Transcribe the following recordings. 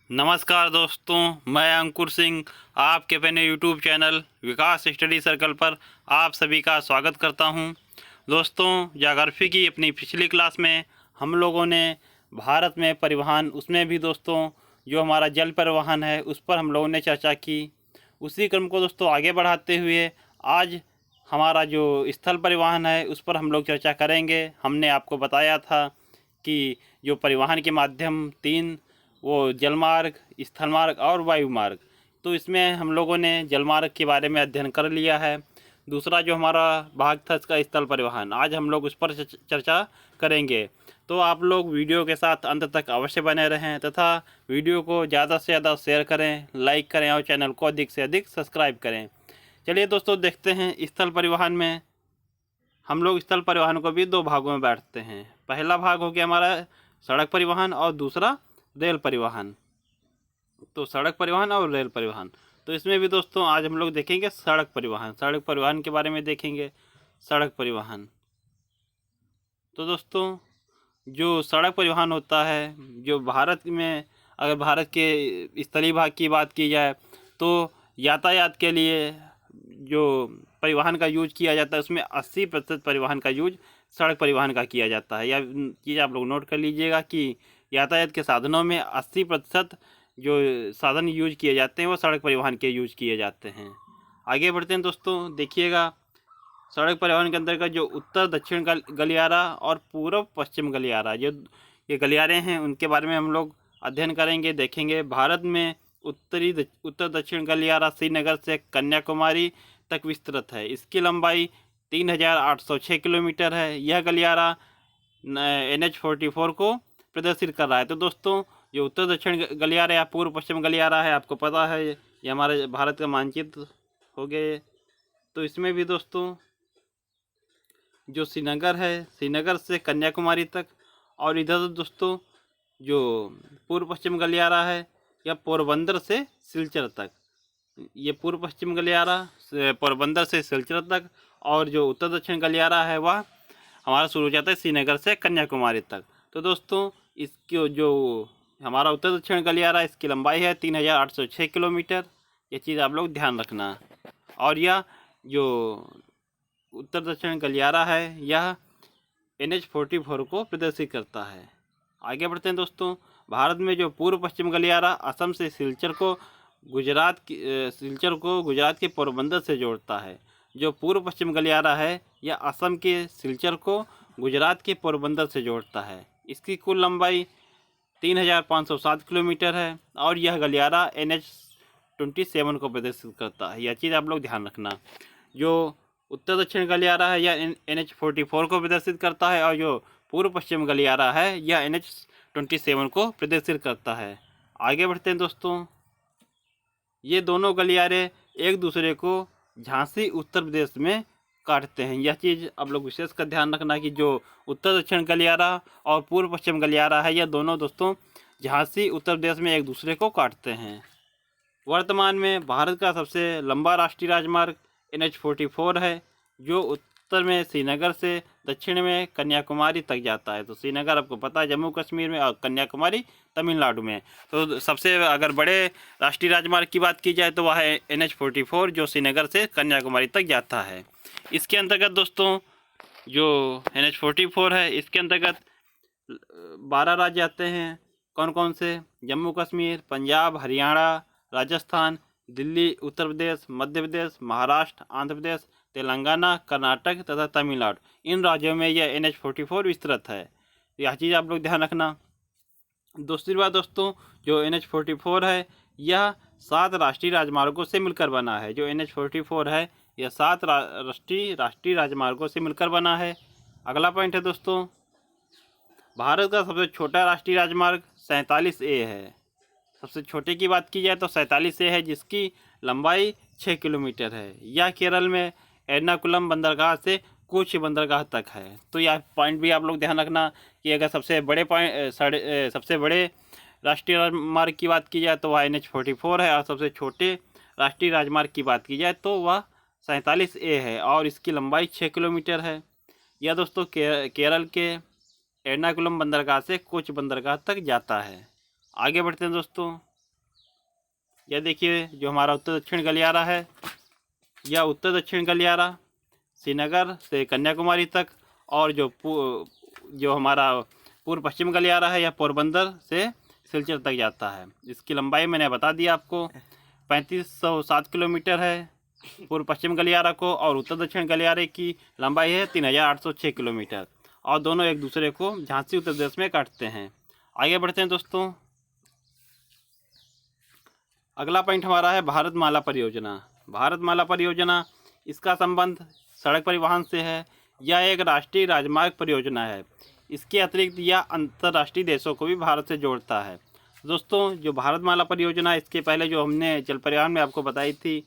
नमस्कार दोस्तों, मैं अंकुर सिंह आपके अपने यूट्यूब चैनल विकास स्टडी सर्कल पर आप सभी का स्वागत करता हूं। दोस्तों, ज्योग्राफी की अपनी पिछली क्लास में हम लोगों ने भारत में परिवहन, उसमें भी दोस्तों जो हमारा जल परिवहन है उस पर हम लोगों ने चर्चा की। उसी क्रम को दोस्तों आगे बढ़ाते हुए आज हमारा जो स्थल परिवहन है उस पर हम लोग चर्चा करेंगे। हमने आपको बताया था कि जो परिवहन के माध्यम तीन, वो जलमार्ग, स्थल मार्ग और वायु मार्ग। तो इसमें हम लोगों ने जलमार्ग के बारे में अध्ययन कर लिया है। दूसरा जो हमारा भाग था इसका स्थल परिवहन, आज हम लोग उस पर चर्चा करेंगे। तो आप लोग वीडियो के साथ अंत तक अवश्य बने रहें तथा वीडियो को ज़्यादा से ज़्यादा शेयर करें, लाइक करें और चैनल को अधिक से अधिक सब्सक्राइब करें। चलिए दोस्तों, देखते हैं स्थल परिवहन में हम लोग स्थल परिवहन को भी दो भागों में बांटते हैं। पहला भाग हो गया हमारा सड़क परिवहन और दूसरा रेल परिवहन। तो सड़क परिवहन और रेल परिवहन, तो इसमें भी दोस्तों आज हम लोग देखेंगे सड़क परिवहन। सड़क परिवहन के बारे में देखेंगे। सड़क परिवहन, तो दोस्तों जो सड़क परिवहन होता है, जो भारत में, अगर भारत के स्थलीय भाग की बात की जाए तो यातायात के लिए जो परिवहन का यूज किया जाता है उसमें 80% परिवहन का यूज सड़क परिवहन का किया जाता है। यह चीज़ आप लोग नोट कर लीजिएगा कि यातायात के साधनों में 80% जो साधन यूज किए जाते हैं वो सड़क परिवहन के यूज किए जाते हैं। आगे बढ़ते हैं दोस्तों, देखिएगा सड़क परिवहन के अंतर्गत जो उत्तर दक्षिण गलियारा और पूर्व पश्चिम गलियारा, जो ये गलियारे हैं उनके बारे में हम लोग अध्ययन करेंगे, देखेंगे। भारत में उत्तर दक्षिण गलियारा श्रीनगर से कन्याकुमारी तक विस्तृत है। इसकी लंबाई 3806 किलोमीटर है। यह गलियारा NH44 को प्रदर्शित कर रहा है। तो दोस्तों जो उत्तर दक्षिण गलियारा या पूर्व पश्चिम गलियारा है, आपको पता है ये हमारे भारत का मानचित्र हो गए। तो इसमें भी दोस्तों जो श्रीनगर है, श्रीनगर से कन्याकुमारी तक, और इधर दोस्तों जो पूर्व पश्चिम गलियारा है या पोरबंदर से सिलचर तक। ये पूर्व पश्चिम गलियारा पोरबंदर से सिलचर तक, और जो उत्तर दक्षिण गलियारा है वह हमारा शुरू हो जाता है श्रीनगर से कन्याकुमारी तक। तो दोस्तों इसकी जो हमारा उत्तर दक्षिण गलियारा, इसकी लंबाई है 3806 किलोमीटर। ये चीज़ आप लोग ध्यान रखना। और यह जो उत्तर दक्षिण गलियारा है यह NH44 को प्रदर्शित करता है। आगे बढ़ते हैं दोस्तों, भारत में जो पूर्व पश्चिम गलियारा असम से सिलचर को गुजरात के पोरबंदर से जोड़ता है। जो पूर्व पश्चिम गलियारा है यह असम के सिलचर को गुजरात के पोरबंदर से जोड़ता है। इसकी कुल लंबाई 3507 किलोमीटर है और यह गलियारा NH27 को प्रदर्शित करता है। यह चीज़ आप लोग ध्यान रखना। जो उत्तर दक्षिण गलियारा है यह NH44 को प्रदर्शित करता है और जो पूर्व पश्चिम गलियारा है यह NH27 को प्रदर्शित करता है। आगे बढ़ते हैं दोस्तों, ये दोनों गलियारे एक दूसरे को झांसी उत्तर प्रदेश में काटते हैं। यह चीज़ आप लोग विशेष कर ध्यान रखना कि जो उत्तर दक्षिण गलियारा और पूर्व पश्चिम गलियारा है यह दोनों दोस्तों झांसी उत्तर प्रदेश में एक दूसरे को काटते हैं। वर्तमान में भारत का सबसे लंबा राष्ट्रीय राजमार्ग NH44 है, जो उत्तर में श्रीनगर से दक्षिण में कन्याकुमारी तक जाता है। तो श्रीनगर आपको पता है जम्मू कश्मीर में, और कन्याकुमारी तमिलनाडु में। तो सबसे अगर बड़े राष्ट्रीय राजमार्ग की बात की जाए तो वह है NH44, जो श्रीनगर से कन्याकुमारी तक जाता है। इसके अंतर्गत दोस्तों जो NH44 है इसके अंतर्गत 12 राज्य आते हैं। कौन कौन से? जम्मू कश्मीर, पंजाब, हरियाणा, राजस्थान, दिल्ली, उत्तर प्रदेश, मध्य प्रदेश, महाराष्ट्र, आंध्र प्रदेश, तेलंगाना, कर्नाटक तथा तमिलनाडु। इन राज्यों में यह NH44 विस्तृत है। यह चीज़ आप लोग ध्यान रखना। दूसरी बात दोस्तों, जो NH44 है यह 7 राष्ट्रीय राजमार्गों से मिलकर बना है। जो NH44 है यह 7 राष्ट्रीय राजमार्गों से मिलकर बना है। अगला पॉइंट है दोस्तों, भारत का सबसे छोटा राष्ट्रीय राजमार्ग 47A है। सबसे छोटे की बात की जाए तो 47A है, जिसकी लंबाई 6 किलोमीटर है। यह केरल में एर्नाकुलम बंदरगाह से कोच्चि बंदरगाह तक है। तो यह पॉइंट भी आप लोग ध्यान रखना कि अगर सबसे बड़े राष्ट्रीय राजमार्ग की बात की जाए तो वह NH44 है, और सबसे छोटे राष्ट्रीय राजमार्ग की बात की जाए तो वह 47A है और इसकी लंबाई 6 किलोमीटर है। यह दोस्तों केरल के एर्नाकुलम बंदरगाह से कोच्चि बंदरगाह तक जाता है। आगे बढ़ते हैं दोस्तों, यह देखिए जो हमारा उत्तर दक्षिण गलियारा है, यह उत्तर दक्षिण गलियारा श्रीनगर से कन्याकुमारी तक, और जो हमारा पूर्व पश्चिम गलियारा है यह पोरबंदर से सिलचर तक जाता है। इसकी लंबाई मैंने बता दिया आपको, 3507 किलोमीटर है पूर्व पश्चिम गलियारा को, और उत्तर दक्षिण गलियारे की लंबाई है 3806 किलोमीटर, और दोनों एक दूसरे को झांसी उत्तर प्रदेश में काटते हैं। आगे बढ़ते हैं दोस्तों। अगला पॉइंट हमारा है भारतमाला परियोजना। भारतमाला परियोजना, इसका संबंध सड़क परिवहन से है। यह एक राष्ट्रीय राजमार्ग परियोजना है। इसके अतिरिक्त यह अंतर्राष्ट्रीय देशों को भी भारत से जोड़ता है। दोस्तों जो भारतमाला परियोजना, इसके पहले जो हमने जल परिवहन में आपको बताई थी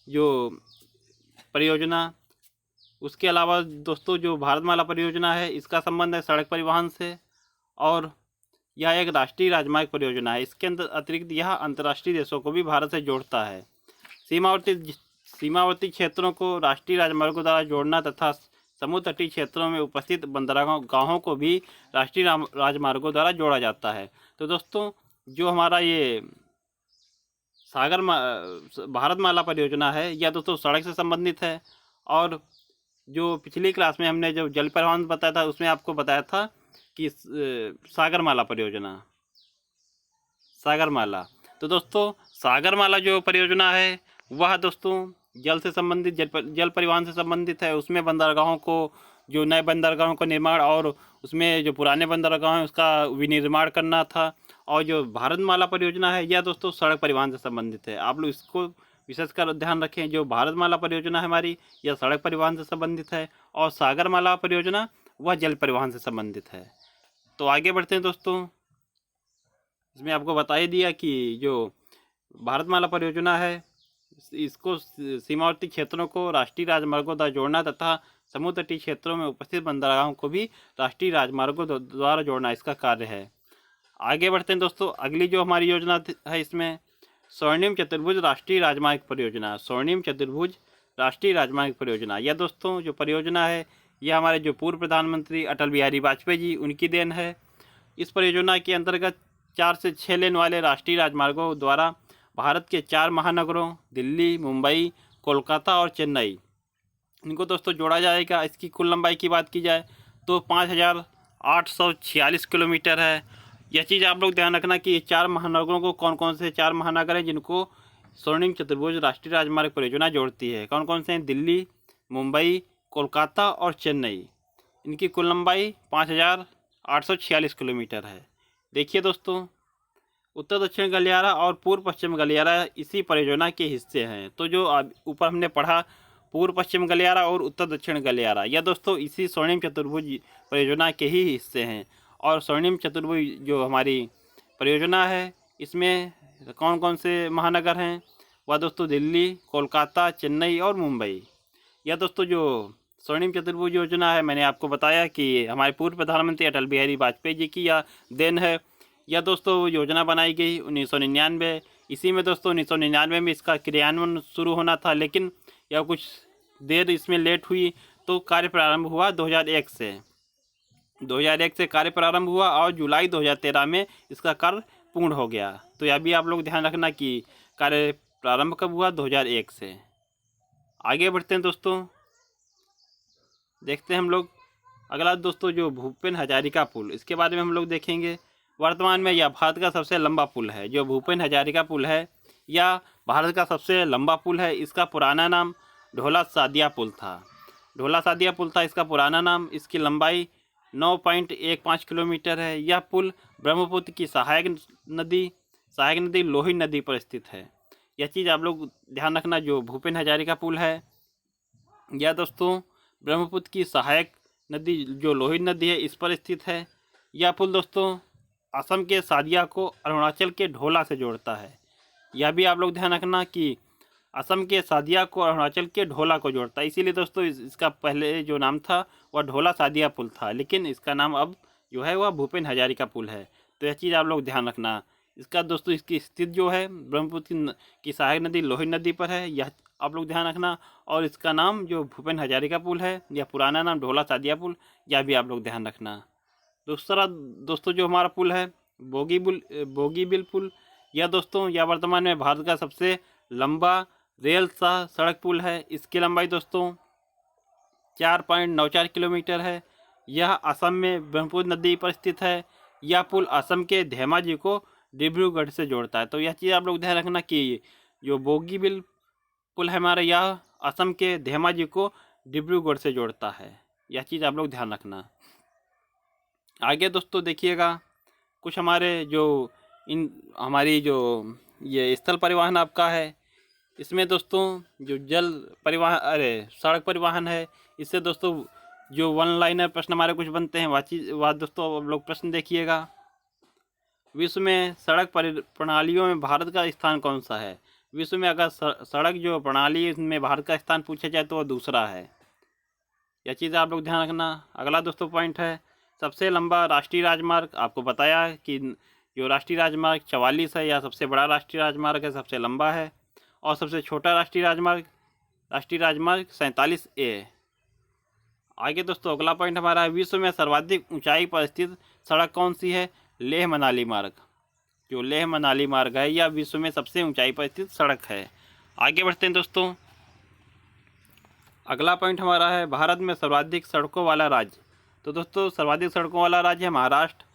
जो परियोजना, उसके अलावा दोस्तों जो भारतमाला परियोजना है इसका संबंध है सड़क परिवहन से, और यह एक राष्ट्रीय राजमार्ग परियोजना है। इसके अतिरिक्त यह अंतर्राष्ट्रीय देशों को भी भारत से जोड़ता है। सीमावर्ती क्षेत्रों को राष्ट्रीय राजमार्गों द्वारा जोड़ना तथा समुद्र तटीय क्षेत्रों में उपस्थित बंदरगाहों को भी राष्ट्रीय राजमार्गों द्वारा जोड़ा जाता है। तो दोस्तों जो हमारा ये भारतमाला परियोजना है यह दोस्तों सड़क से संबंधित है, और जो पिछली क्लास में हमने जो जल परिवहन बताया था उसमें आपको बताया था कि सागरमाला परियोजना, सागरमाला। तो दोस्तों सागरमाला जो परियोजना है वह दोस्तों जल से संबंधित, जल परिवहन से संबंधित है। उसमें बंदरगाहों को, जो नए बंदरगाहों का निर्माण और उसमें जो पुराने बंदरगाह हैं उसका विनिर्माण करना था। और जो भारतमाला परियोजना है यह दोस्तों सड़क परिवहन से संबंधित है। आप लोग इसको विशेषकर ध्यान रखें। जो भारतमाला परियोजना है हमारी यह सड़क परिवहन से संबंधित है, और सागरमाला परियोजना वह जल परिवहन से संबंधित है। तो आगे बढ़ते हैं दोस्तों। इसमें आपको बता ही दिया कि जो भारतमाला परियोजना है इसको सीमावर्ती क्षेत्रों को राष्ट्रीय राजमार्गों द्वारा जोड़ना तथा समुद्र तटीय क्षेत्रों में उपस्थित बंदरगाहों को भी राष्ट्रीय राजमार्गों द्वारा जोड़ना इसका कार्य है। आगे बढ़ते हैं दोस्तों। अगली जो हमारी योजना है इसमें स्वर्णिम चतुर्भुज राष्ट्रीय राजमार्ग परियोजना। स्वर्णिम चतुर्भुज राष्ट्रीय राजमार्ग परियोजना, यह दोस्तों जो परियोजना है यह हमारे जो पूर्व प्रधानमंत्री अटल बिहारी वाजपेयी जी उनकी देन है। इस परियोजना के अंतर्गत 4 से 6 लेन वाले राष्ट्रीय राजमार्गों द्वारा भारत के 4 महानगरों दिल्ली, मुंबई, कोलकाता और चेन्नई, इनको दोस्तों जोड़ा जाएगा। इसकी कुल लंबाई की बात की जाए तो 5846 किलोमीटर है। यह चीज़ आप लोग ध्यान रखना कि ये 4 महानगरों को, कौन कौन से 4 महानगर हैं जिनको स्वर्णिम चतुर्भुज राष्ट्रीय राजमार्ग परियोजना जोड़ती है, कौन कौन से हैं? दिल्ली, मुंबई, कोलकाता और चेन्नई। इनकी कुल लंबाई 5846 किलोमीटर है। देखिए दोस्तों उत्तर दक्षिण गलियारा और पूर्व पश्चिम गलियारा इसी परियोजना के हिस्से हैं। तो जो ऊपर हमने पढ़ा पूर्व पश्चिम गलियारा और उत्तर दक्षिण गलियारा, यह दोस्तों इसी स्वर्णिम चतुर्भुज परियोजना के ही हिस्से हैं। और स्वर्णिम चतुर्भुज जो हमारी परियोजना है इसमें कौन कौन से महानगर हैं? वह दोस्तों दिल्ली, कोलकाता, चेन्नई और मुंबई। यह दोस्तों जो स्वर्णिम चतुर्भुज योजना है मैंने आपको बताया कि हमारे पूर्व प्रधानमंत्री अटल बिहारी वाजपेयी जी की यह देन है। यह दोस्तों योजना बनाई गई 1999। इसी में दोस्तों 1999 में इसका क्रियान्वयन शुरू होना था, लेकिन यह कुछ देर इसमें लेट हुई, तो कार्य प्रारंभ हुआ 2001 से। 2001 से कार्य प्रारंभ हुआ और जुलाई 2013 में इसका कार्य पूर्ण हो गया। तो यह भी आप लोग ध्यान रखना कि कार्य प्रारंभ कब हुआ? 2001 से। आगे बढ़ते हैं दोस्तों, देखते हैं हम लोग अगला दोस्तों जो भूपेन हजारिका पुल, इसके बारे में हम लोग देखेंगे। वर्तमान में यह भारत का सबसे लंबा पुल है। जो भूपेन हजारिका पुल है यह भारत का सबसे लंबा पुल है। इसका पुराना नाम ढोला सादिया पुल था। ढोला सादिया पुल था इसका पुराना नाम। इसकी लंबाई 9.15 किलोमीटर है। यह पुल ब्रह्मपुत्र की सहायक नदी लोहित नदी पर स्थित है। यह चीज़ आप लोग ध्यान रखना। जो भूपेन हजारिका पुल है यह दोस्तों ब्रह्मपुत्र की सहायक नदी जो लोहित नदी है इस पर स्थित है। यह पुल दोस्तों असम के सादिया को अरुणाचल के ढोला से जोड़ता है। यह भी आप लोग ध्यान रखना कि असम के सादिया को अरुणाचल के ढोला को जोड़ता है। इसीलिए दोस्तों इसका पहले जो नाम था वह ढोला सादिया पुल था, लेकिन इसका नाम अब जो है वह भूपेन हजारिका पुल है। तो यह चीज़ आप लोग ध्यान रखना। इसका दोस्तों इसकी स्थिति जो है ब्रह्मपुत्र की सहायक नदी लोहित नदी पर है, यह आप लोग ध्यान रखना। और इसका नाम जो भूपेन हजारिका पुल है या पुराना नाम ढोला सादिया पुल, यह भी आप लोग ध्यान रखना। दूसरा दोस्तों जो हमारा पुल है बोगीबिल पुल, यह दोस्तों यह वर्तमान में भारत का सबसे लंबा रेल सह सड़क पुल है। इसकी लंबाई दोस्तों 4.94 किलोमीटर है। यह असम में ब्रह्मपुत्र नदी पर स्थित है। यह पुल असम के धेमाजी को डिब्रूगढ़ से जोड़ता है। तो यह चीज़ आप लोग ध्यान रखना कि जो बोगीबिल पुल है हमारा, यह असम के धेमाजी को डिब्रूगढ़ से जोड़ता है। यह चीज़ आप लोग ध्यान रखना। आगे दोस्तों देखिएगा, कुछ हमारे जो हमारी जो ये स्थल परिवहन आपका है, इसमें दोस्तों जो जल परिवहन सड़क परिवहन है, इससे दोस्तों जो वन लाइनर प्रश्न हमारे कुछ बनते हैं वह दोस्तों आप लोग प्रश्न देखिएगा। विश्व में सड़क प्रणालियों में भारत का स्थान कौन सा है? विश्व में अगर सड़क जो प्रणाली में भारत का स्थान पूछा जाए तो वह दूसरा है। यह चीज़ आप लोग ध्यान रखना। अगला दोस्तों पॉइंट है, सबसे लंबा राष्ट्रीय राजमार्ग। आपको बताया कि जो राष्ट्रीय राजमार्ग 44 है, यह सबसे बड़ा राष्ट्रीय राजमार्ग है, सबसे लंबा है। और सबसे छोटा राष्ट्रीय राजमार्ग 47A है। आगे दोस्तों अगला पॉइंट हमारा है, विश्व में सर्वाधिक ऊंचाई पर स्थित सड़क कौन सी है? लेह मनाली मार्ग। जो लेह मनाली मार्ग है यह विश्व में सबसे ऊंचाई पर स्थित सड़क है। आगे बढ़ते हैं दोस्तों। अगला पॉइंट हमारा है, भारत में सर्वाधिक सड़कों वाला राज्य। तो दोस्तों सर्वाधिक सड़कों वाला राज्य है महाराष्ट्र।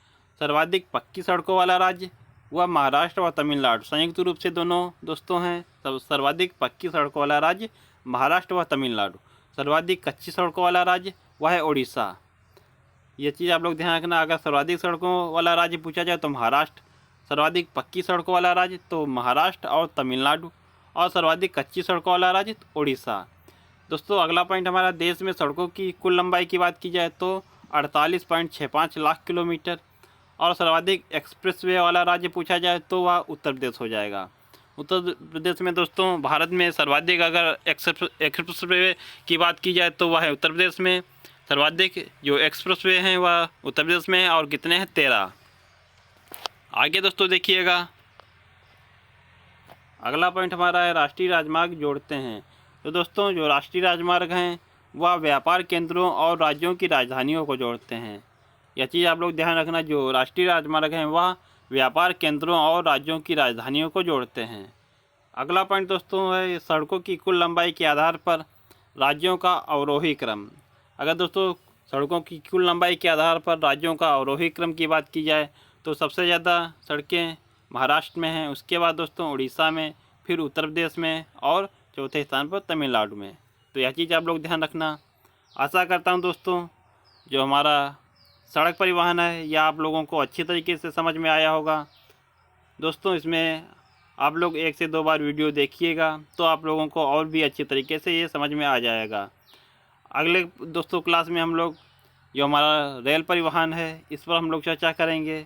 सर्वाधिक पक्की सड़कों वाला राज्य वह महाराष्ट्र और तमिलनाडु संयुक्त रूप से दोनों दोस्तों हैं। सर्वाधिक पक्की सड़कों वाला राज्य महाराष्ट्र व तमिलनाडु। सर्वाधिक कच्ची सड़कों वाला राज्य वह है उड़ीसा। ये चीज़ आप लोग ध्यान रखना। अगर सर्वाधिक सड़कों वाला राज्य पूछा जाए तो महाराष्ट्र, सर्वाधिक पक्की सड़कों वाला राज्य तो महाराष्ट्र और तमिलनाडु, और सर्वाधिक कच्ची सड़कों वाला राज्य उड़ीसा। दोस्तों अगला पॉइंट हमारा, देश में सड़कों की कुल लंबाई की बात की जाए तो 48.65 लाख किलोमीटर। और सर्वाधिक एक्सप्रेसवे वाला राज्य पूछा जाए तो वह उत्तर प्रदेश हो जाएगा। उत्तर प्रदेश में दोस्तों भारत में सर्वाधिक अगर एक्सप्रेसवे की बात की जाए तो वह है उत्तर प्रदेश में। सर्वाधिक जो एक्सप्रेसवे हैं वह उत्तर प्रदेश में है, और कितने हैं? 13। आगे दोस्तों देखिएगा, अगला पॉइंट हमारा है, राष्ट्रीय राजमार्ग जोड़ते हैं। तो दोस्तों जो राष्ट्रीय राजमार्ग हैं वह व्यापार केंद्रों और राज्यों की राजधानियों को जोड़ते हैं। यह चीज़ आप लोग ध्यान रखना, जो राष्ट्रीय राजमार्ग हैं वह व्यापार केंद्रों और राज्यों की राजधानियों को जोड़ते हैं। अगला पॉइंट दोस्तों है, सड़कों की कुल लंबाई के आधार पर राज्यों का अवरोही क्रम। अगर दोस्तों सड़कों की कुल लंबाई के आधार पर राज्यों का अवरोही क्रम की बात की जाए तो सबसे ज़्यादा सड़कें महाराष्ट्र में हैं, उसके बाद दोस्तों उड़ीसा में, फिर उत्तर प्रदेश में, और चौथे स्थान पर तमिलनाडु में। तो यह चीज़ आप लोग ध्यान रखना। आशा करता हूँ दोस्तों जो हमारा सड़क परिवहन है यह आप लोगों को अच्छी तरीके से समझ में आया होगा। दोस्तों इसमें आप लोग 1 से 2 बार वीडियो देखिएगा तो आप लोगों को और भी अच्छी तरीके से ये समझ में आ जाएगा। अगले दोस्तों क्लास में हम लोग जो हमारा रेल परिवहन है इस पर हम लोग चर्चा करेंगे।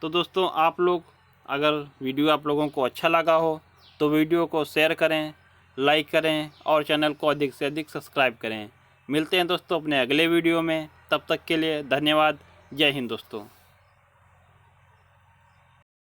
तो दोस्तों आप लोग अगर वीडियो आप लोगों को अच्छा लगा हो तो वीडियो को शेयर करें, लाइक करें और चैनल को अधिक से अधिक सब्सक्राइब करें। मिलते हैं दोस्तों अपने अगले वीडियो में, तब तक के लिए धन्यवाद। जय हिंद दोस्तों।